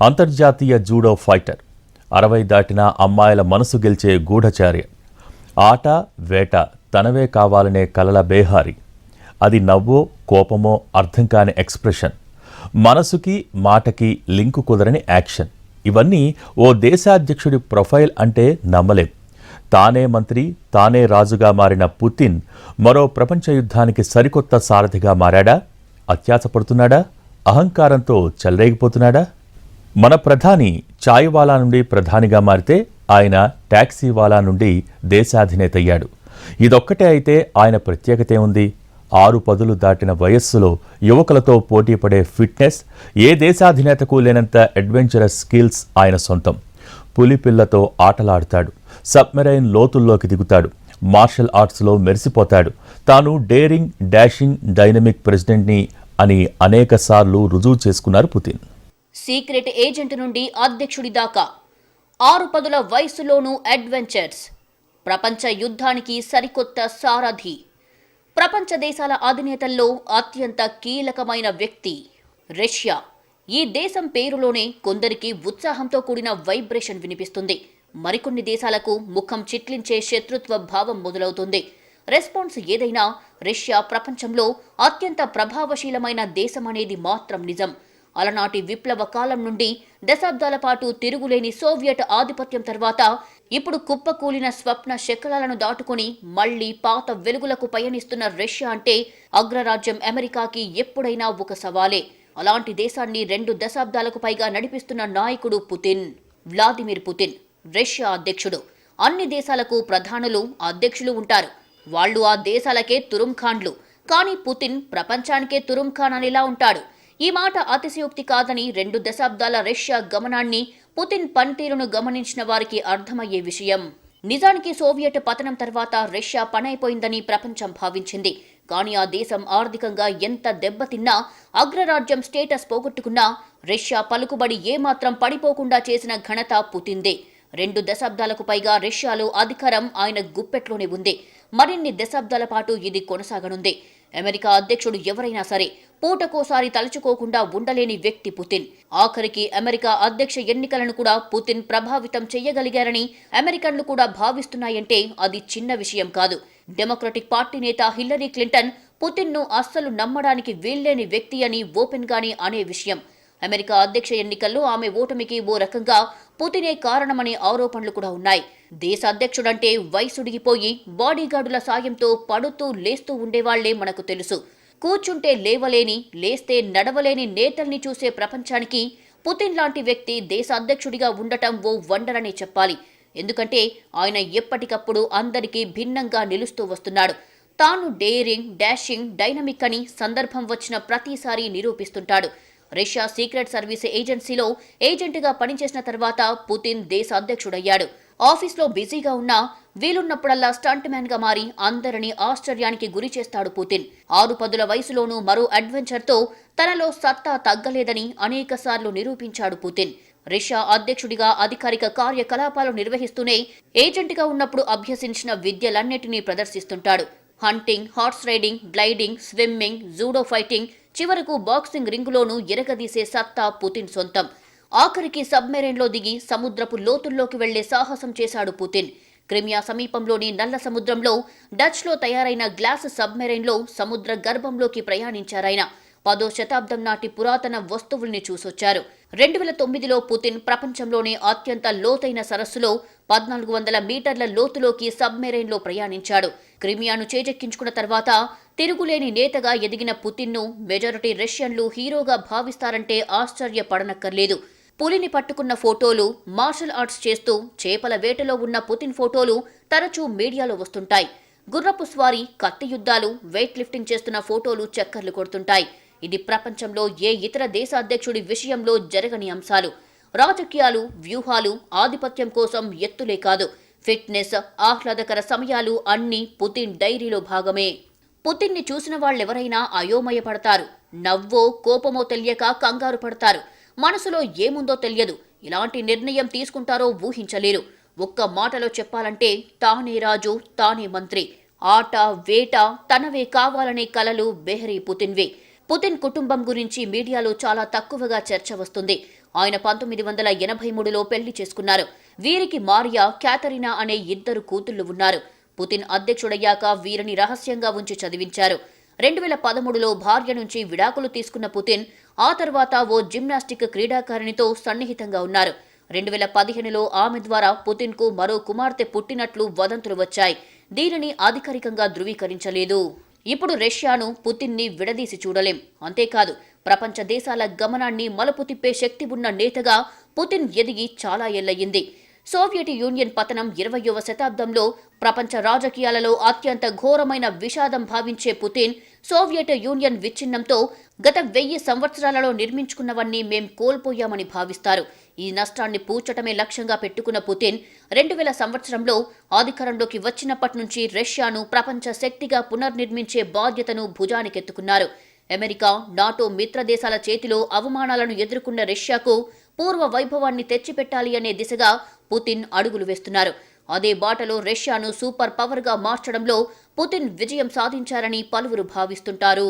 అంతర్జాతీయ judo fighter, 60 దాటిన అమ్మాయిల మనసు గెలిచే గూఢచార్య, ఆట వేట తనవే కావాలనే కలల బేహారి, అది నవ్వో కోపమో అర్థం కాని ఎక్స్ప్రెషన్, మనసుకి మాటకి లింకు కుదరని యాక్షన్. ఇవన్నీ ఓ దేశాధ్యక్షుడి ప్రొఫైల్ అంటే నమ్మలేం. తానే మంత్రి, తానే రాజుగా మారిన పుతిన్ మరో ప్రపంచ యుద్ధానికి సరికొత్త సారథిగా మారాడా? అత్యాసపడుతున్నాడా? అహంకారంతో చెలరేగిపోతున్నాడా? మన ప్రధాని చాయ్వాలా నుండి ప్రధానిగా మారితే ఆయన ట్యాక్సీవాలా నుండి దేశాధినేత అయ్యాడు. ఇదొక్కటే అయితే ఆయన ప్రత్యేకతే ఉంది. 6 పదులు దాటిన వయస్సులో యువకులతో పోటీపడే ఫిట్నెస్, ఏ దేశాధినేతకు లేనంత అడ్వెంచరస్ స్కిల్స్ ఆయన సొంతం. పులిపిల్లతో ఆటలాడుతాడు, సబ్మెరైన్ లోతుల్లోకి దిగుతాడు, మార్షల్ ఆర్ట్స్లో మెరిసిపోతాడు. తాను డేరింగ్, డాషింగ్, డైనమిక్ ప్రెసిడెంట్ని అని అనేకసార్లు రుజువు చేసుకున్నారు పుతిన్. సీక్రెట్ ఏజెంట్ నుండి అధ్యక్షుడి దాకా 6 పదుల వయసులోనూ అడ్వెంచర్స్, ప్రపంచ యుద్ధానికి సరికొత్త సారథి, ప్రపంచ దేశాల అధినేతల్లో అత్యంత కీలకమైన వ్యక్తి. రష్యా. ఈ దేశం పేరులోనే కొందరికి ఉత్సాహంతో కూడిన వైబ్రేషన్ వినిపిస్తుంది. మరికొన్ని దేశాలకు ముఖం చిట్లించే శత్రుత్వ భావం మొదలవుతుంది. రెస్పాన్స్ ఏదైనా రష్యా ప్రపంచంలో అత్యంత ప్రభావశీలమైన దేశమనేది మాత్రం నిజం. అలనాటి విప్లవ కాలం నుండి దశాబ్దాల పాటు తిరుగులేని సోవియట్ ఆధిపత్యం తర్వాత ఇప్పుడు కుప్పకూలిన స్వప్న శకలాలను దాటుకుని మళ్లీ పాత వెలుగులకు పయనిస్తున్న రష్యా అంటే అగ్రరాజ్యం అమెరికాకి ఎప్పుడైనా ఒక సవాలే. అలాంటి దేశాన్ని 2 దశాబ్దాలకు పైగా నడిపిస్తున్న నాయకుడు పుతిన్. వ్లాదిమిర్ పుతిన్ రష్యా అధ్యక్షుడు. అన్ని దేశాలకు ప్రధానులు, అధ్యక్షులు ఉంటారు. వాళ్లు ఆ దేశాలకే తురుంఖాన్లు. కానీ పుతిన్ ప్రపంచానికే తురుంఖాన్ అనేలా ఉంటాడు. ఈ మాట అతిశయోక్తి కాదని 2 దశాబ్దాల రష్యా గమనాన్ని, పుతిన్ పనితీరును గమనించిన వారికి అర్థమయ్యే విషయం. నిజానికి సోవియట్ పతనం తర్వాత రష్యా పనైపోయిందని ప్రపంచం భావించింది. కానీ ఆ దేశం ఆర్థికంగా ఎంత దెబ్బతిన్నా, అగ్రరాజ్యం స్టేటస్ పోగొట్టుకున్నా రష్యా పలుకుబడి ఏమాత్రం పడిపోకుండా చేసిన ఘనత పుతిన్దే. 2 దశాబ్దాలకు పైగా రష్యాలో అధికారం ఆయన గుప్పెట్లోనే ఉంది. మరిన్ని దశాబ్దాల పాటు ఇది కొనసాగనుంది. అమెరికా అధ్యక్షుడు ఎవరైనా సరే పూటకోసారి తలుచుకోకుండా ఉండలేని వ్యక్తి పుతిన్. ఆఖరికి అమెరికా అధ్యక్ష ఎన్నికలను కూడా పుతిన్ ప్రభావితం చెయ్యగలిగారని అమెరికన్లు కూడా భావిస్తున్నాయంటే అది చిన్న విషయం కాదు. డెమోక్రటిక్ పార్టీ నేత హిల్లరీ క్లింటన్ పుతిన్ను అస్సలు నమ్మడానికి వీల్లేని వ్యక్తి అని ఓపెన్గానే అనే విషయం. అమెరికా అధ్యక్ష ఎన్నికల్లో ఆమె ఓటమికి ఓ రకంగా పుతినే కారణమనే ఆరోపణలు కూడా ఉన్నాయి. దేశ అధ్యక్షుడంటే వయసుడిగిపోయి బాడీగార్డుల సాయంతో పడుతూ లేస్తూ ఉండేవాళ్లే మనకు తెలుసు. కూర్చుంటే లేవలేని, లేస్తే నడవలేని నేతల్ని చూసే ప్రపంచానికి పుతిన్ లాంటి వ్యక్తి దేశ అధ్యక్షుడిగా ఉండటం ఓ వండర్ అనే చెప్పాలి. ఎందుకంటే ఆయన ఎప్పటికప్పుడు అందరికీ భిన్నంగా నిలుస్తూ వస్తున్నాడు. తాను డేరింగ్, డాషింగ్, డైనమిక్ అని సందర్భం వచ్చిన ప్రతిసారి నిరూపిస్తుంటాడు. రష్యా సీక్రెట్ సర్వీస్ ఏజెన్సీలో ఏజెంట్గా పనిచేసిన తర్వాత పుతిన్ దేశ అధ్యక్షుడయ్యాడు. ఆఫీస్లో బిజీగా ఉన్నా వీలున్నప్పుడల్లా స్టంట్ మ్యాన్ గా మారి అందరినీ ఆశ్చర్యానికి గురి చేస్తాడు పుతిన్. 6 పదుల వయసులోనూ మరో అడ్వెంచర్తో తనలో సత్తా తగ్గలేదని అనేకసార్లు నిరూపించాడు పుతిన్. రష్యా అధ్యక్షుడిగా అధికారిక కార్యకలాపాలు నిర్వహిస్తూనే ఏజెంట్గా ఉన్నప్పుడు అభ్యసించిన విద్యలన్నిటినీ ప్రదర్శిస్తుంటాడు. Hunting, horse riding, gliding, swimming, judo fighting, చివరకు బాక్సింగ్ రింగులోనూ ఎరగదీసే సత్తా పుతిన్ సొంతం. ఆఖరికి సబ్మెరైన్లో దిగి సముద్రపు లోతుల్లోకి వెళ్లే సాహసం చేశాడు పుతిన్. క్రిమియా సమీపంలోని నల్ల సముద్రంలో డచ్లో తయారైన గ్లాస్ సబ్మెరైన్లో సముద్ర గర్భంలోకి ప్రయాణించారాయన. 10వ శతాబ్దం నాటి పురాతన వస్తువుల్ని చూసొచ్చారు. 2009లో పుతిన్ ప్రపంచంలోనే అత్యంత లోతైన సరస్సులో 1400 మీటర్ల లోతులోకి సబ్మెరైన్లో ప్రయాణించాడు. క్రిమియాను చేజెక్కించుకున్న తర్వాత తిరుగులేని నేతగా ఎదిగిన పుతిన్ను మెజారిటీ రష్యన్లు హీరోగా భావిస్తారంటే ఆశ్చర్యపడనక్కర్లేదు. పులిని పట్టుకున్న ఫోటోలు, మార్షల్ ఆర్ట్స్ చేస్తూ చేపల వేటలో ఉన్న పుతిన్ ఫోటోలు తరచూ మీడియాలో వస్తుంటాయి. గుర్రపు స్వారీ, కత్తి యుద్ధాలు, వెయిట్ లిఫ్టింగ్ చేస్తున్న ఫోటోలు చక్కర్లు కొడుతుంటాయి. ఇది ప్రపంచంలో ఏ ఇతర దేశాధ్యక్షుడి విషయంలో జరగని అంశాలు. రాజకీయాలు, వ్యూహాలు, ఆధిపత్యం కోసం ఎత్తులే కాదు, ఫిట్నెస్, ఆహ్లాదకర సమయాలు అన్నీ పుతిన్ డైరీలో భాగమే. పుతిన్ని చూసిన వాళ్ళెవరైనా అయోమయపడతారు. నవ్వో కోపమో తెలియక కంగారు పడతారు. మనసులో ఏముందో తెలియదు. ఇలాంటి నిర్ణయం తీసుకుంటారో ఊహించలేరు. ఒక్క మాటలో చెప్పాలంటే తానే రాజు, తానే మంత్రి. ఆట వేట తనవే కావాలనే కలలు బెహరీ పుతిన్వే. పుతిన్ కుటుంబం గురించి మీడియాలో చాలా తక్కువగా చర్చ వస్తుంది. ఆయన 1983లో పెళ్లి చేసుకున్నారు. వీరికి మారియా, క్యాథరినా అనే 2 కూతుళ్లు ఉన్నారు. పుతిన్ అధ్యక్షుడయ్యాక వీరిని రహస్యంగా ఉంచి చదివించారు. 2013లో భార్య నుంచి విడాకులు తీసుకున్న పుతిన్ ఆ తర్వాత ఓ జిమ్నాస్టిక్ క్రీడాకారిణితో సన్నిహితంగా ఉన్నారు. 2015లో ఆమె ద్వారా పుతిన్కు మరో కుమార్తె పుట్టినట్లు వదంతులు వచ్చాయి. దీనిని అధికారికంగా ధృవీకరించలేదు. ఇప్పుడు రష్యాను, పుతిన్ని విడదీసి చూడలేం. అంతేకాదు, ప్రపంచ దేశాల గమనాన్ని మలుపు తిప్పే శక్తి ఉన్న నేతగా పుతిన్ ఎదిగి చాలా ఏళ్లయ్యింది. సోవియట్ యూనియన్ పతనం 20వ శతాబ్దంలో ప్రపంచ రాజకీయాలలో అత్యంత ఘోరమైన విషాదం భావించే పుతిన్, సోవియట్ యూనియన్ విచ్ఛిన్నంతో గత 1000 సంవత్సరాలలో నిర్మించుకున్నవన్నీ మేం కోల్పోయామని భావిస్తారు. ఈ నష్టాన్ని పూడ్చటమే లక్ష్యంగా పెట్టుకున్న పుతిన్ 2000 సంవత్సరంలో అధికారంలోకి వచ్చినప్పటి నుంచి రష్యాను ప్రపంచ శక్తిగా పునర్నిర్మించే బాధ్యతను భుజానికెత్తుకున్నారు. అమెరికా, నాటో మిత్ర దేశాల చేతిలో అవమానాలను ఎదుర్కొన్న రష్యాకు పూర్వ వైభవాన్ని తెచ్చిపెట్టాలి అనే దిశగా పుతిన్ అడుగులు వేస్తున్నారు. అదే బాటలో రష్యాను సూపర్ పవర్గా మార్చడంలో పుతిన్ విజయం సాధించారని పలువురు భావిస్తుంటారు.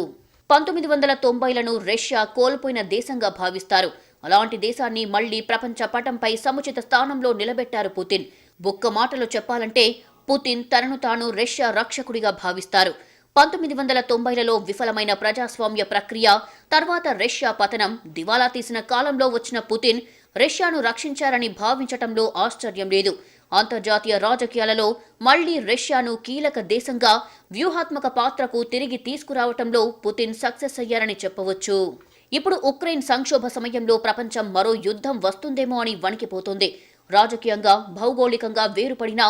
1990లను రష్యా కోల్పోయిన దేశంగా భావిస్తారు. అలాంటి దేశాన్ని మళ్లీ ప్రపంచ పటంపై సముచిత స్థానంలో నిలబెట్టారు పుతిన్. ఒక్క మాటలో చెప్పాలంటే పుతిన్ తనను తాను రష్యా రక్షకుడిగా భావిస్తారు. 1990లలో విఫలమైన ప్రజాస్వామ్య ప్రక్రియ, తర్వాత రష్యా పతనం, దివాలా తీసిన కాలంలో వచ్చిన పుతిన్ రష్యాను రక్షించారని భావించటంలో ఆశ్చర్యం లేదు. అంతర్జాతీయ రాజకీయాలలో మళ్లీ రష్యాను కీలక దేశంగా, వ్యూహాత్మక పాత్రకు తిరిగి తీసుకురావటంలో పుతిన్ సక్సెస్ అయ్యారని చెప్పవచ్చు. ఇప్పుడు ఉక్రెయిన్ సంక్షోభ సమయంలో ప్రపంచం మరో యుద్ధం వస్తుందేమో అని వణికిపోతోంది. రాజకీయంగా, భౌగోళికంగా వేరుపడినా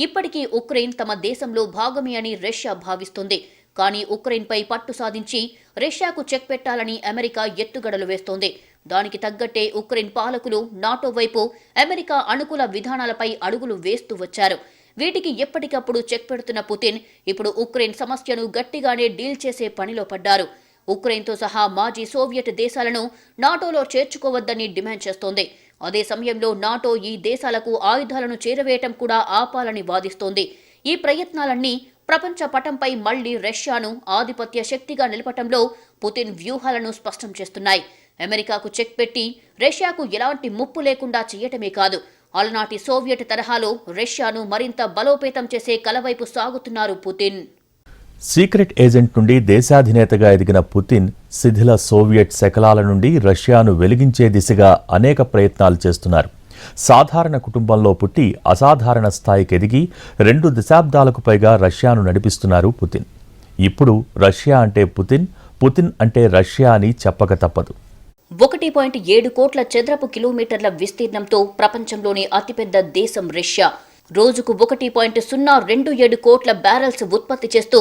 ఇప్పటికీ ఉక్రెయిన్ తమ దేశంలో భాగమే అని రష్యా భావిస్తోంది. కానీ ఉక్రెయిన్పై పట్టు సాధించి రష్యాకు చెక్ పెట్టాలని అమెరికా ఎత్తుగడలు వేస్తోంది. దానికి తగ్గట్టే ఉక్రెయిన్ పాలకులు నాటో వైపు అమెరికా అనుకూల విధానాలపై అడుగులు వేస్తూ వచ్చారు. వీటికి ఎప్పటికప్పుడు చెక్ పెడుతున్న పుతిన్ ఇప్పుడు ఉక్రెయిన్ సమస్యను గట్టిగానే డీల్ చేసే పనిలో పడ్డారు. ఉక్రెయిన్తో సహా మాజీ సోవియట్ దేశాలను నాటోలో చేర్చుకోవద్దని డిమాండ్ చేస్తోంది. అదే సమయంలో నాటో ఈ దేశాలకు ఆయుధాలను చేరవేయటం కూడా ఆపాలని వాదిస్తోంది. ఈ ప్రయత్నాలన్నీ ప్రపంచ పటంపై మళ్లీ రష్యాను ఆధిపత్య శక్తిగా నిలపటంలో పుతిన్ వ్యూహాలను స్పష్టం చేస్తున్నాయి. అమెరికాకు చెక్ పెట్టి రష్యాకు ఎలాంటి ముప్పు లేకుండా చేయటమే కాదు, అలనాటి సోవియట్ తరహాలో రష్యాను మరింత బలోపేతం చేసే కలవైపు సాగుతున్నారు పుతిన్. సీక్రెట్ ఏజెంట్ నుండి దేశాధినేతగా ఎదిగిన పుతిన్ శిథిల సోవియట్ శకలాల నుండి రష్యాను వెలిగించే దిశగా అనేక ప్రయత్నాలు చేస్తున్నారు. సాధారణ కుటుంబంలో పుట్టి అసాధారణ స్థాయికి ఎదిగి 2 దశాబ్దాలకు పైగా రష్యాను నడిపిస్తున్నారు పుతిన్. ఇప్పుడు రష్యా అంటే పుతిన్, పుతిన్ అంటే రష్యా అని చెప్పక తప్పదు. 1.7 కోట్ల చదరపు కిలోమీటర్ల విస్తీర్ణంతో ప్రపంచంలోనే అతిపెద్ద దేశం రష్యా. రోజుకు 1.027 కోట్ల బ్యారెల్స్ ఉత్పత్తి చేస్తూ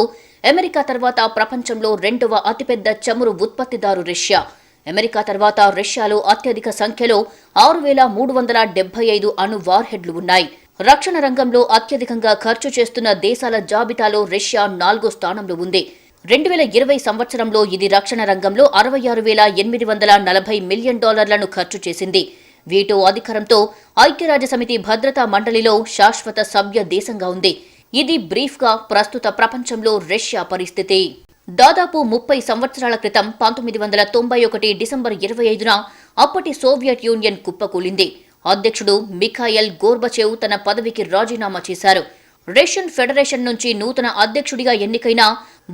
అమెరికా తర్వాత ప్రపంచంలో 2వ అతిపెద్ద చమురు ఉత్పత్తిదారు రష్యా. అమెరికా తర్వాత రష్యాలో అత్యధిక సంఖ్యలో 6,375 అణు వార్హెడ్లు ఉన్నాయి. రక్షణ రంగంలో అత్యధికంగా ఖర్చు చేస్తున్న దేశాల జాబితాలో రష్యా 4వ స్థానంలో ఉంది. 2020 సంవత్సరంలో ఇది రక్షణ రంగంలో $66,840 మిలియన్ ఖర్చు చేసింది. వీటో అధికారంతో ఐక్యరాజ్యసమితి భద్రతా మండలిలో శాశ్వత సభ్య దేశంగా ఉంది. ఇది బ్రీఫ్గా ప్రస్తుత ప్రపంచంలో రష్యా పరిస్థితి. దాదాపు 30 సంవత్సరాల క్రితం 1991 డిసెంబర్ 25న అప్పటి సోవియట్ యూనియన్ కుప్పకూలింది. అధ్యక్షుడు మిఖాయిల్ గోర్బచేవ్ తన పదవికి రాజీనామా చేశారు. రష్యన్ ఫెడరేషన్ నుంచి నూతన అధ్యక్షుడిగా ఎన్నికైన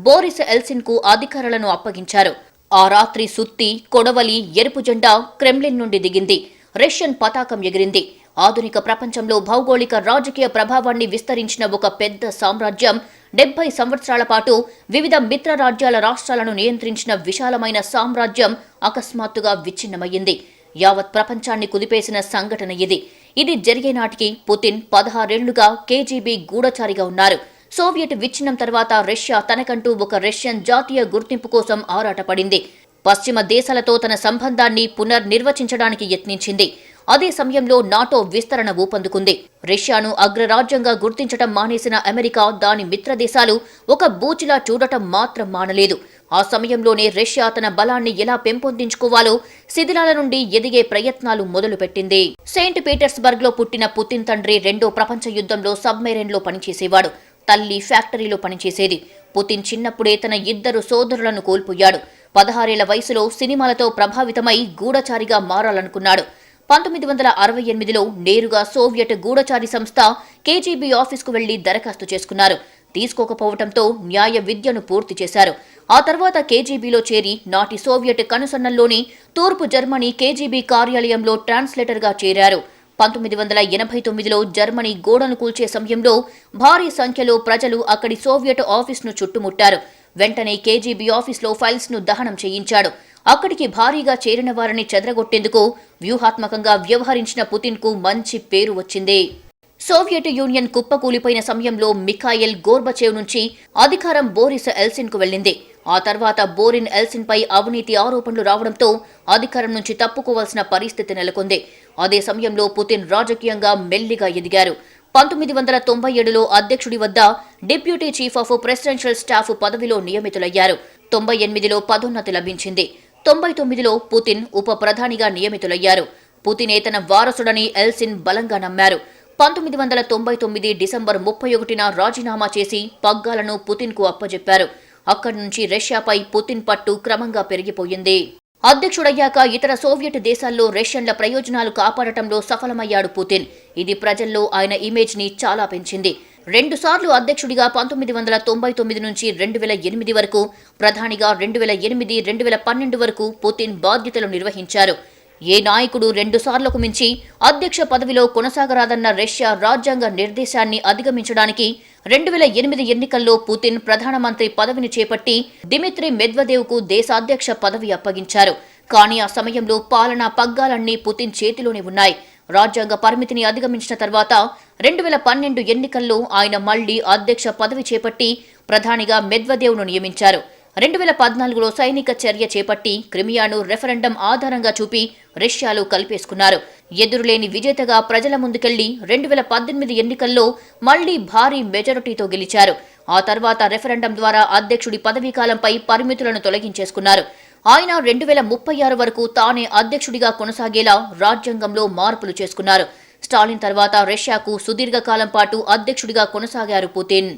బోరిస్ ఎల్సిన్కు అధికారాలను అప్పగించారు. ఆ రాత్రి సుత్తి, కొడవలి, ఎరుపు జెండా క్రెమ్లిన్ నుండి దిగింది. రష్యన్ పతాకం ఎగిరింది. ఆధునిక ప్రపంచంలో భౌగోళిక రాజకీయ ప్రభావాన్ని విస్తరించిన ఒక పెద్ద సామ్రాజ్యం, 70 సంవత్సరాల పాటు వివిధ మిత్ర రాజ్యాల రాష్ట్రాలను నియంత్రించిన విశాలమైన సామ్రాజ్యం అకస్మాత్తుగా విచ్ఛిన్నమయ్యింది. యావత్ ప్రపంచాన్ని కుదిపేసిన సంఘటన ఇది. ఇది జరిగే నాటికి పుతిన్ 16 ఏళ్లుగా కేజీబీ గూఢచారిగా ఉన్నారు. సోవియట్ విచ్ఛిన్నం తర్వాత రష్యా తనకంటూ ఒక రష్యన్ జాతీయ గుర్తింపు కోసం ఆరాటపడింది. పశ్చిమ దేశాలతో తన సంబంధాన్ని పునర్నిర్వచించడానికి యత్నించింది. అదే సమయంలో నాటో విస్తరణ ఊపందుకుంది. రష్యాను అగ్రరాజ్యంగా గుర్తించటం మానేసిన అమెరికా, దాని మిత్ర దేశాలు ఒక బూచిలా చూడటం మాత్రం మానలేదు. ఆ సమయంలోనే రష్యా తన బలాన్ని ఎలా పెంపొందించుకోవాలో శిథిలాల నుండి ఎదిగే ప్రయత్నాలు మొదలుపెట్టింది. సెయింట్ పీటర్స్బర్గ్లో పుట్టిన పుతిన్ తండ్రి 2వ ప్రపంచ యుద్ధంలో సబ్మెరైన్లో పనిచేసేవాడు. తల్లి ఫ్యాక్టరీలో పనిచేసేది. పుతిన్ చిన్నప్పుడే తన 2 సోదరులను కోల్పోయాడు. 16 ఏళ్ల వయసులో సినిమాలతో ప్రభావితమై గూఢచారిగా మారాలనుకున్నాడు. 1968లో నేరుగా సోవియట్ గూఢచారి సంస్థ కేజీబీ ఆఫీసుకు వెళ్లి దరఖాస్తు చేసుకున్నారు. తీసుకోకపోవడంతో న్యాయ విద్యను పూర్తి చేశారు. ఆ తర్వాత కేజీబీలో చేరి నాటి సోవియట్ కనుసన్నల్లోని తూర్పు జర్మనీ కేజీబీ కార్యాలయంలో ట్రాన్స్లేటర్గా చేరారు. 1989లో జర్మనీ గోడను కూల్చే సమయంలో భారీ సంఖ్యలో ప్రజలు అక్కడి సోవియట్ ఆఫీసును చుట్టుముట్టారు. వెంటనే కేజీబీ ఆఫీసులో ఫైల్స్ను దహనం చేయించాడు. అక్కడికి భారీగా చేరిన వారిని చెదరగొట్టేందుకు వ్యూహాత్మకంగా వ్యవహరించిన పుతిన్కు మంచి పేరు వచ్చింది. సోవియట్ యూనియన్ కుప్పకూలిపోయిన సమయంలో మిఖాయిల్ గోర్బచేవ్ నుంచి అధికారం బోరిస్ ఎల్సిన్కు వెళ్లింది. ఆ తర్వాత బోరిన్ ఎల్సిన్పై అవినీతి ఆరోపణలు రావడంతో అధికారం నుంచి తప్పుకోవాల్సిన పరిస్థితి నెలకొంది. అదే సమయంలో పుతిన్ రాజకీయంగా మెల్లిగా ఎదిగారు. 1997లో అధ్యక్షుడి వద్ద deputy chief of presidential staff పదవిలో నియమితులయ్యారు. 98లో పదోన్నతి లభించింది. 99లో పుతిన్ ఉప ప్రధానిగా నియమితులయ్యారు. పుతినే తన వారసుడని ఎల్సిన్ బలంగా నమ్మారు. 1999 డిసెంబర్ 31న రాజీనామా చేసి పగ్గాలను పుతిన్కు అప్పజెప్పారు. అక్కడి నుంచి రష్యాపై పుతిన్ పట్టు క్రమంగా పెరిగిపోయింది. అధ్యక్షుడయ్యాక ఇతర సోవియట్ దేశాల్లో రష్యన్ల ప్రయోజనాలు కాపాడటంలో సఫలమయ్యాడు పుతిన్. ఇది ప్రజల్లో ఆయన ఇమేజ్ని చాలా పెంచింది. 2 సార్లు అధ్యక్షుడిగా 1999 నుంచి 2008 వరకు, ప్రధానిగా 2008, 2012 వరకు పుతిన్ బాధ్యతలు నిర్వహించారు. ఏ నాయకుడు 2 సార్లకు మించి అధ్యక్ష పదవిలో కొనసాగరాదన్న రష్యా రాజ్యాంగ నిర్దేశాన్ని అధిగమించడానికి 2008 ఎన్నికల్లో పుతిన్ ప్రధానమంత్రి పదవిని చేపట్టి దిమిత్రి మెద్వదేవ్కు దేశాధ్యక్ష పదవి అప్పగించారు. కానీ ఆ సమయంలో పాలనా పగ్గాలన్నీ పుతిన్ చేతిలోనే ఉన్నాయి. రాజ్యాంగ పరిమితిని అధిగమించిన తర్వాత 2012 ఎన్నికల్లో ఆయన మళ్లీ అధ్యక్ష పదవి చేపట్టి ప్రధానిగా మెద్వదేవ్ను నియమించారు. 2014లో సైనిక చర్య చేపట్టి క్రిమియాను రెఫరెండం ఆధారంగా చూపి రష్యాలో కలిపేసుకున్నారు. ఎదురులేని విజేతగా ప్రజల ముందుకెళ్లి 2018 ఎన్నికల్లో మళ్లీ భారీ మెజారిటీతో గెలిచారు. ఆ తర్వాత రెఫరెండం ద్వారా అధ్యక్షుడి పదవీకాలంపై పరిమితులను తొలగించేసుకున్నారు. ఆయన 2036 వరకు తానే అధ్యక్షుడిగా కొనసాగేలా రాజ్యాంగంలో మార్పులు చేసుకున్నారు. స్టాలిన్ తర్వాత రష్యాకు సుదీర్ఘకాలం పాటు అధ్యక్షుడిగా కొనసాగారు పుతిన్.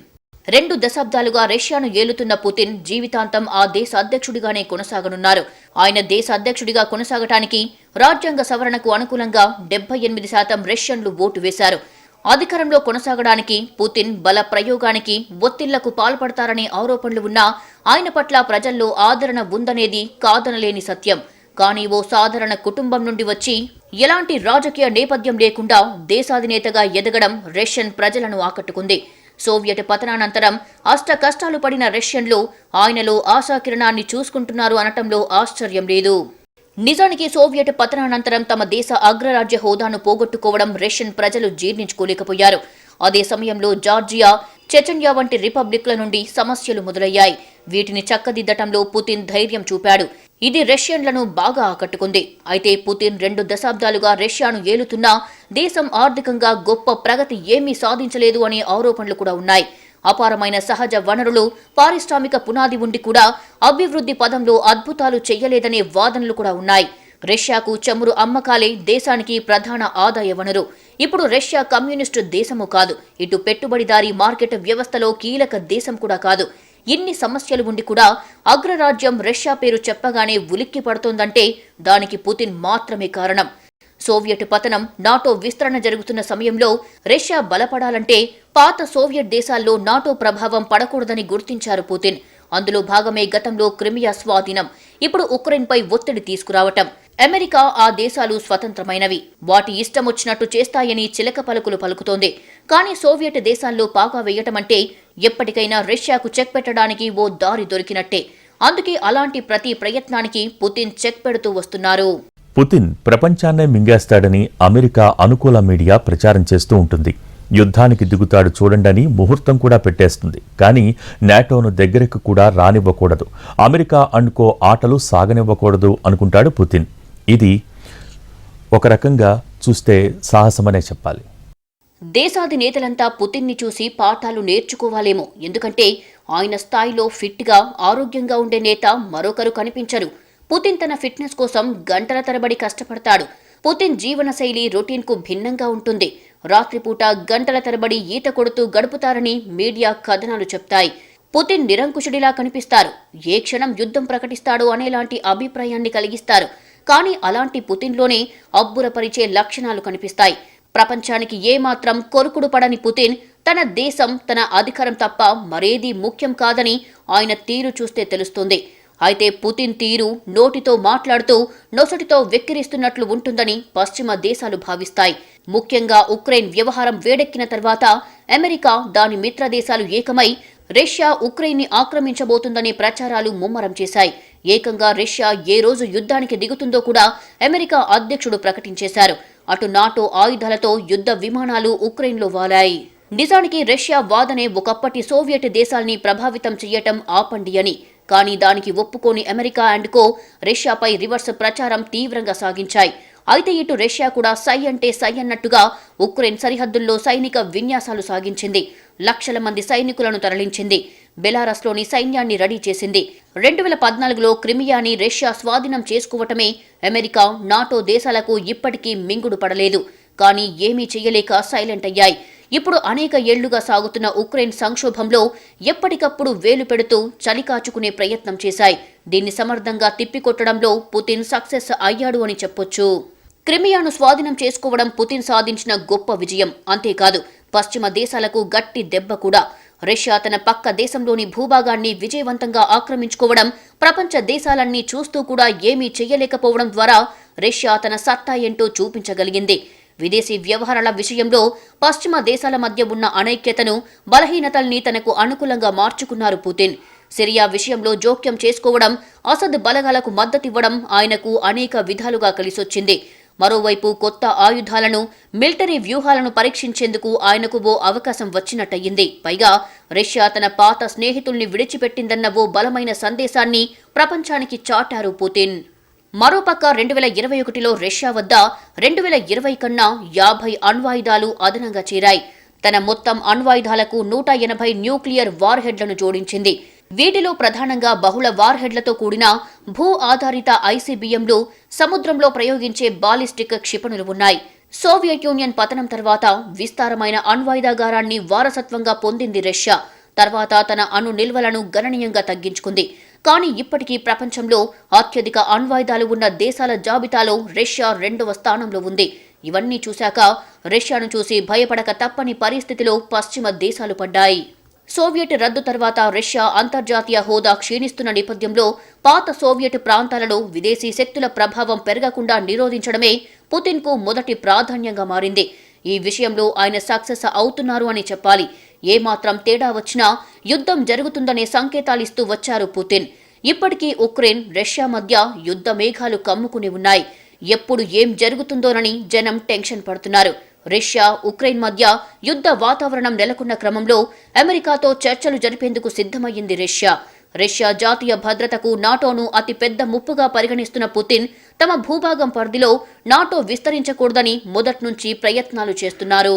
2 దశాబ్దాలుగా రష్యాను ఏలుతున్న పుతిన్ జీవితాంతం ఆ దేశ అధ్యక్షుడిగానే కొనసాగనున్నారు. ఆయన దేశ అధ్యక్షుడిగా కొనసాగటానికి రాజ్యాంగ సవరణకు అనుకూలంగా 78% రష్యన్లు ఓటు వేశారు. అధికారంలో కొనసాగడానికి పుతిన్ బల ప్రయోగానికి ఒత్తిళ్లకు పాల్పడతారనే ఆరోపణలు ఉన్నా ఆయన పట్ల ప్రజల్లో ఆదరణ ఉందనేది కాదనలేని సత్యం. కానీ ఓ సాధారణ కుటుంబం నుండి వచ్చి ఎలాంటి రాజకీయ నేపథ్యం లేకుండా దేశాధినేతగా ఎదగడం రష్యన్ ప్రజలను ఆకట్టుకుంది. సోవియట్ పతనానంతరం అష్ట కష్టాలు పడిన రష్యన్లు ఆయనలో ఆశాకిరణాన్ని చూసుకుంటున్నారు అనటంలో ఆశ్చర్యం లేదు. నిజానికి సోవియట్ పతనానంతరం తమ దేశ అగ్రరాజ్య హోదాను పోగొట్టుకోవడం రష్యన్ ప్రజలు జీర్ణించుకోలేకపోయారు. అదే సమయంలో జార్జియా, చెచెన్యా వంటి రిపబ్లిక్ల నుండి సమస్యలు మొదలయ్యాయి. వీటిని చక్కదిద్దటంలో పుతిన్ ధైర్యం చూపాడు. ఇది రష్యన్లను బాగా ఆకట్టుకుంది. అయితే పుతిన్ 2 దశాబ్దాలుగా రష్యాను ఏలుతున్నా దేశం ఆర్థికంగా గొప్ప ప్రగతి ఏమీ సాధించలేదు అనే ఆరోపణలు కూడా ఉన్నాయి. అపారమైన సహజ వనరులు, పారిశ్రామిక పునాది ఉండి కూడా అభివృద్ధి పదంలో అద్భుతాలు చెయ్యలేదనే వాదనలు కూడా ఉన్నాయి. రష్యాకు చమురు అమ్మకాలే దేశానికి ప్రధాన ఆదాయ వనరు. ఇప్పుడు రష్యా కమ్యూనిస్టు దేశము కాదు, ఇటు పెట్టుబడిదారీ మార్కెట్ వ్యవస్థలో కీలక దేశం కూడా కాదు. ఇన్ని సమస్యలు ఉండి కూడా అగ్రరాజ్యం రష్యా పేరు చెప్పగానే ఉలిక్కి పడుతోందంటే దానికి పుతిన్ మాత్రమే కారణం. సోవియట్ పతనం, నాటో విస్తరణ జరుగుతున్న సమయంలో రష్యా బలపడాలంటే పాత సోవియట్ దేశాల్లో నాటో ప్రభావం పడకూడదని గుర్తించారు పుతిన్. అందులో భాగమే గతంలో క్రిమియా స్వాధీనం, ఇప్పుడు ఉక్రెయిన్పై ఒత్తిడి తీసుకురావటం. అమెరికా, ఆ దేశాలు స్వతంత్రమైనవి, వాటి ఇష్టం వచ్చినట్టు చేస్తాయని చిలక పలుకులు పలుకుతోంది. కానీ సోవియట్ దేశాల్లో పాగా వేయటమంటే ఎప్పటికైనా రష్యాకు చెక్ పెట్టడానికి ఓ దారి దొరికినట్టే. అందుకే అలాంటి ప్రతి ప్రయత్నానికి పుతిన్ చెక్ పెడుతూ వస్తున్నారు. పుతిన్ ప్రపంచాన్నే మింగేస్తాడని అమెరికా అనుకూల మీడియా ప్రచారం చేస్తూ ఉంటుంది. యుద్ధానికి దిగుతాడు చూడండని ముహూర్తం కూడా పెట్టేస్తుంది. కానీ నాటోను దగ్గరకు కూడా రానివ్వకూడదు, అమెరికా అనుకో ఆటలు సాగనివ్వకూడదు అనుకుంటాడు పుతిన్. ఇది ఒక రకంగా చూస్తే సాహసమనే చెప్పాలి. దేశాధినేతలంతా పుతిన్ని చూసి పాఠాలు నేర్చుకోవాలేమో. ఎందుకంటే ఆయన స్థాయిలో ఫిట్గా, ఆరోగ్యంగా ఉండే నేత మరొకరు కనిపించరు. పుతిన్ తన ఫిట్నెస్ కోసం గంటల తరబడి కష్టపడతాడు. పుతిన్ జీవనశైలి రొటీన్కు భిన్నంగా ఉంటుంది. రాత్రిపూట గంటల తరబడి ఈత కొడుతూ గడుపుతారని మీడియా కథనాలు చెప్తాయి. పుతిన్ నిరంకుశుడిలా కనిపిస్తారు. ఏ క్షణం యుద్ధం ప్రకటిస్తాడో అనేలాంటి అభిప్రాయాన్ని కలిగిస్తారు. కానీ అలాంటి పుతిన్లోనే అబ్బురపరిచే లక్షణాలు కనిపిస్తాయి. ప్రపంచానికి ఏమాత్రం కొరుకుడు పడని పుతిన్ తన దేశం, తన అధికారం తప్ప మరేదీ ముఖ్యం కాదని ఆయన తీరు చూస్తే తెలుస్తుంది. అయితే పుతిన్ తీరు నోటితో మాట్లాడుతూ నొసటితో వెక్కిరిస్తున్నట్లు ఉంటుందని పశ్చిమ దేశాలు భావిస్తాయి. ముఖ్యంగా ఉక్రెయిన్ వ్యవహారం వేడెక్కిన తర్వాత అమెరికా, దాని మిత్ర దేశాలు ఏకమై రష్యా ఉక్రెయిన్ని ఆక్రమించబోతుందనే ప్రచారాలు ముమ్మరం చేశాయి. ఏకంగా రష్యా ఏ రోజు యుద్ధానికి దిగుతుందో కూడా అమెరికా అధ్యక్షుడు ప్రకటించేశారు. అటు నాటో ఆయుధాలతో యుద్ధ విమానాలు ఉక్రెయిన్లో వాలాయి. నిజానికి రష్యా వాదనే ఒకప్పటి సోవియట్ దేశాల్ని ప్రభావితం చెయ్యటం ఆపండి అని. కానీ దానికి ఒప్పుకోని అమెరికా అండ్ కో రష్యాపై రివర్స్ ప్రచారం తీవ్రంగా సాగించాయి. అయితే ఇటు రష్యా కూడా సై అంటే సై అన్నట్టుగా ఉక్రెయిన్ సరిహద్దుల్లో సైనిక విన్యాసాలు సాగించింది. లక్షల మంది సైనికులను తరలించింది. బెలారస్లోని సైన్యాన్ని రెడీ చేసింది. 2014లో క్రిమియాని రష్యా స్వాధీనం చేసుకోవటమే అమెరికా, నాటో దేశాలకు ఇప్పటికీ మింగుడు పడలేదు. కానీ ఏమీ చెయ్యలేక సైలెంట్ అయ్యాయి. ఇప్పుడు అనేక ఏళ్లుగా సాగుతున్న ఉక్రెయిన్ సంక్షోభంలో ఎప్పటికప్పుడు వేలు పెడుతూ చలి కాచుకునే ప్రయత్నం చేశాయి. దీన్ని సమర్థంగా తిప్పికొట్టడంలో పుతిన్ సక్సెస్ అయ్యాడు అని చెప్పొచ్చు. క్రిమియాను స్వాధీనం చేసుకోవడం పుతిన్ సాధించిన గొప్ప విజయం. అంతేకాదు పశ్చిమ దేశాలకు గట్టి దెబ్బ కూడా. రష్యా తన పక్క దేశంలోని భూభాగాన్ని విజయవంతంగా ఆక్రమించుకోవడం, ప్రపంచ దేశాలన్నీ చూస్తూ కూడా ఏమీ చెయ్యలేకపోవడం ద్వారా రష్యా తన సత్తా ఏంటో చూపించగలిగింది. విదేశీ వ్యవహారాల విషయంలో పశ్చిమ దేశాల మధ్య ఉన్న అనైక్యతను, బలహీనతల్ని తనకు అనుకూలంగా మార్చుకున్నారు పుతిన్. సిరియా విషయంలో జోక్యం చేసుకోవడం, అసద్ బలగాలకు మద్దతివ్వడం ఆయనకు అనేక విధాలుగా కలిసొచ్చింది. మరోవైపు కొత్త ఆయుధాలను, మిలిటరీ వ్యూహాలను పరీక్షించేందుకు ఆయనకు ఓ అవకాశం వచ్చినట్టయింది. పైగా రష్యా తన పాత స్నేహితుల్ని విడిచిపెట్టిందన్న ఓ బలమైన సందేశాన్ని ప్రపంచానికి చాటారు పుతిన్. మరోపక్క 2021లో రష్యా వద్ద 2020 కన్నా 50 అణ్వాయుధాలు అదనంగా చేరాయి. తన మొత్తం అణ్వాయుధాలకు 180 న్యూక్లియర్ వార్ హెడ్లను జోడించింది. వీటిలో ప్రధానంగా బహుళ వార్ హెడ్లతో కూడిన భూ ఆధారిత ఐసీబీఎంలు, సముద్రంలో ప్రయోగించే బాలిస్టిక్ క్షిపణులు ఉన్నాయి. సోవియట్ యూనియన్ పతనం తర్వాత విస్తారమైన అణ్వాయుధాగారాన్ని వారసత్వంగా పొందింది రష్యా. తర్వాత తన అణు నిల్వలను గణనీయంగా తగ్గించుకుంది. కానీ ఇప్పటికీ ప్రపంచంలో అత్యధిక అణ్వాయుధాలు ఉన్న దేశాల జాబితాలో రష్యా 2వ స్థానంలో ఉంది. ఇవన్నీ చూశాక రష్యాను చూసి భయపడక తప్పని పరిస్థితిలో పశ్చిమ దేశాలు పడ్డాయి. సోవియట్ రద్దు తర్వాత రష్యా అంతర్జాతీయ హోదా క్షీణిస్తున్న నేపథ్యంలో పాత సోవియట్ ప్రాంతాలలో విదేశీ శక్తుల ప్రభావం పెరగకుండా నిరోధించడమే పుతిన్కు మొదటి ప్రాధాన్యంగా మారింది. ఈ విషయంలో ఆయన సక్సెస్ అవుతున్నారు అని చెప్పాలి. ఏమాత్రం తేడా వచ్చినా యుద్ధం జరుగుతుందనే సంకేతాలిస్తూ వచ్చారు పుతిన్. ఇప్పటికీ ఉక్రెయిన్, రష్యా మధ్య యుద్ధ మేఘాలు కమ్ముకుని ఉన్నాయి. ఎప్పుడు ఏం జరుగుతుందోనని జనం టెన్షన్ పడుతున్నారు. రష్యా, ఉక్రెయిన్ మధ్య యుద్ధ వాతావరణం నెలకొన్న క్రమంలో అమెరికాతో చర్చలు జరిపేందుకు సిద్ధమయ్యింది రష్యా. రష్యా జాతీయ భద్రతకు, నాటోను అతి పెద్ద ముప్పుగా పరిగణిస్తున్న పుతిన్ తమ భూభాగం పరిధిలో నాటో విస్తరించకూడదని మొదట్నుంచి ప్రయత్నాలు చేస్తున్నారు.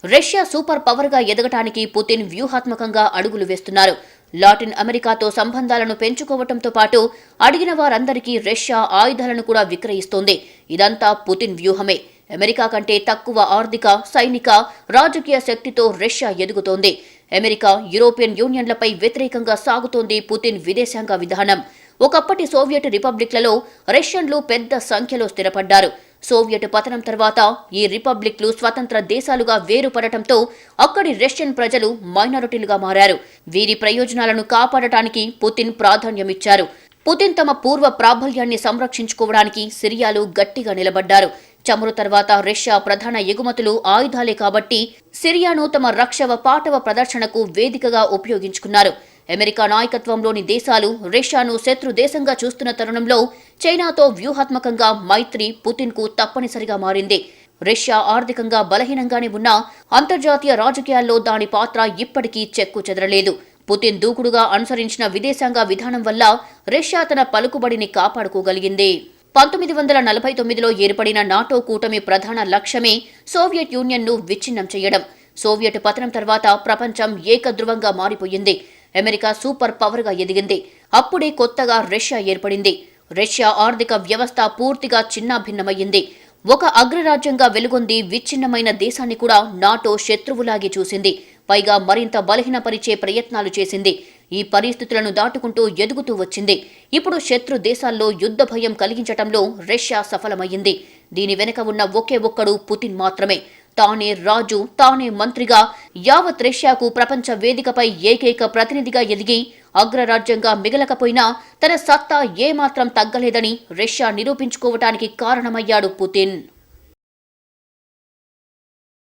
రష్యా సూపర్ పవర్గా ఎదగటానికి పుతిన్ వ్యూహాత్మకంగా అడుగులు వేస్తున్నారు. లాటిన్ అమెరికాతో సంబంధాలను పెంచుకోవటంతో పాటు అడిగిన వారందరికీ రష్యా ఆయుధాలను కూడా విక్రయిస్తోంది. ఇదంతా పుతిన్ వ్యూహమే. అమెరికా కంటే తక్కువ ఆర్థిక, సైనిక, రాజకీయ శక్తితో రష్యా ఎదుగుతోంది. అమెరికా, యూరోపియన్ యూనియన్లపై వ్యతిరేకంగా సాగుతోంది పుతిన్ విదేశాంగ విధానం. ఒకప్పటి సోవియట్ రిపబ్లిక్లలో రష్యన్లు పెద్ద సంఖ్యలో స్థిరపడ్డారు. సోవియట్ పతనం తర్వాత ఈ రిపబ్లిక్లు స్వతంత్ర దేశాలుగా వేరుపడటంతో అక్కడి రష్యన్ ప్రజలు మైనారిటీలుగా మారారు. వీరి ప్రయోజనాలను కాపాడటానికి పుతిన్ ప్రాధాన్యమిచ్చారు. పుతిన్ తమ పూర్వ ప్రాబల్యాన్ని సంరక్షించుకోవడానికి సిరియాలో గట్టిగా నిలబడ్డారు. చమురు తర్వాత రష్యా ప్రధాన ఎగుమతులు ఆయుధాలే కాబట్టి సిరియాను తమ రక్షవ పాటవ ప్రదర్శనకు వేదికగా ఉపయోగించుకున్నారు. అమెరికా నాయకత్వంలోని దేశాలు రష్యాను శత్రు దేశంగా చూస్తున్న తరుణంలో చైనాతో వ్యూహాత్మకంగా మైత్రి పుతిన్కు తప్పనిసరిగా మారింది. రష్యా ఆర్థికంగా బలహీనంగానే ఉన్నా అంతర్జాతీయ రాజకీయాల్లో దాని పాత్ర ఇప్పటికీ చెక్కు చెదరలేదు. పుతిన్ దూకుడుగా అనుసరించిన విదేశాంగ విధానం వల్ల రష్యా తన పలుకుబడిని కాపాడుకోగలిగింది. 1949లో ఏర్పడిన నాటో కూటమి ప్రధాన లక్ష్యమే సోవియట్ యూనియన్ను విచ్ఛిన్నం చేయడం. సోవియట్ పతనం తర్వాత ప్రపంచం ఏకధ్రువంగా మారిపోయింది. అమెరికా సూపర్ పవర్గా ఎదిగింది. అప్పుడే కొత్తగా రష్యా ఏర్పడింది. రష్యా ఆర్థిక వ్యవస్థ పూర్తిగా చిన్నాభిన్నమయ్యింది. ఒక అగ్రరాజ్యంగా వెలుగొంది విచ్ఛిన్నమైన దేశాన్ని కూడా నాటో శత్రువులాగే చూసింది. పైగా మరింత బలహీనపరిచే ప్రయత్నాలు చేసింది. ఈ పరిస్థితులను దాటుకుంటూ ఎదుగుతూ వచ్చింది. ఇప్పుడు శత్రు దేశాల్లో యుద్ధ భయం కలిగించటంలో రష్యా సఫలమయ్యింది. దీని వెనుక ఉన్న ఒకే ఒక్కడు పుతిన్ మాత్రమే. తానే రాజు, తానే మంత్రిగా యావత్ రష్యాకు ప్రపంచ వేదికపై ఏకైక ప్రతినిధిగా ఎదిగి అగ్రరాజ్యంగా మిగలకపోయినా తన సత్తా ఏమాత్రం తగ్గలేదని రష్యా నిరూపించుకోవటానికి కారణమయ్యాడు పుతిన్.